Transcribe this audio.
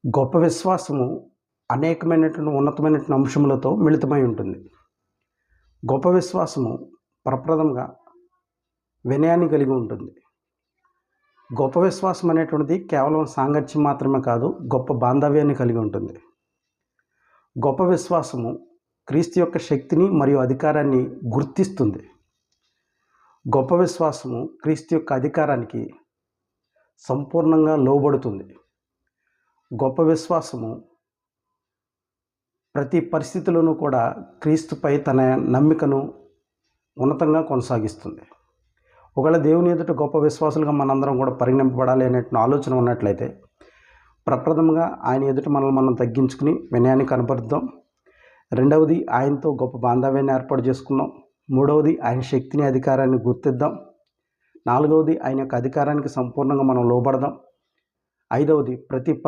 గొప్ప విశ్వాసము అనేకమైనటువంటి ఉన్నతమైనటువంటి అంశములతో మిళితమై ఉంటుంది. గొప్ప విశ్వాసము ప్రప్రథమంగా వినయాన్ని కలిగి ఉంటుంది. గొప్ప విశ్వాసం అనేటువంటిది కేవలం సాంగత్యం మాత్రమే కాదు, గొప్ప బాంధవ్యాన్ని కలిగి ఉంటుంది. గొప్ప విశ్వాసము క్రీస్తు యొక్క శక్తిని మరియు అధికారాన్ని గుర్తిస్తుంది. గొప్ప విశ్వాసము క్రీస్తు యొక్క అధికారానికి సంపూర్ణంగా లోబడుతుంది. గొప్ప విశ్వాసము ప్రతి పరిస్థితిలోనూ కూడా క్రీస్తుపై తన నమ్మికను ఉన్నతంగా కొనసాగిస్తుంది. ఒకవేళ దేవుని ఎదుట గొప్ప విశ్వాసులుగా మనందరం కూడా పరిగణింపబడాలి అనే ఆలోచన ఉన్నట్లయితే ప్రప్రథమంగా ఆయన ఎదుట మనల్ని మనం తగ్గించుకుని వినయాన్ని కనపరుద్దాం. రెండవది, ఆయనతో గొప్ప బాంధవ్యాన్ని ఏర్పాటు చేసుకుందాం. మూడవది, ఆయన శక్తిని అధికారాన్ని గుర్తిద్దాం. నాలుగవది, ఆయన యొక్క అధికారానికి సంపూర్ణంగా మనం లోబడదాం. ఐదవది, ప్రతి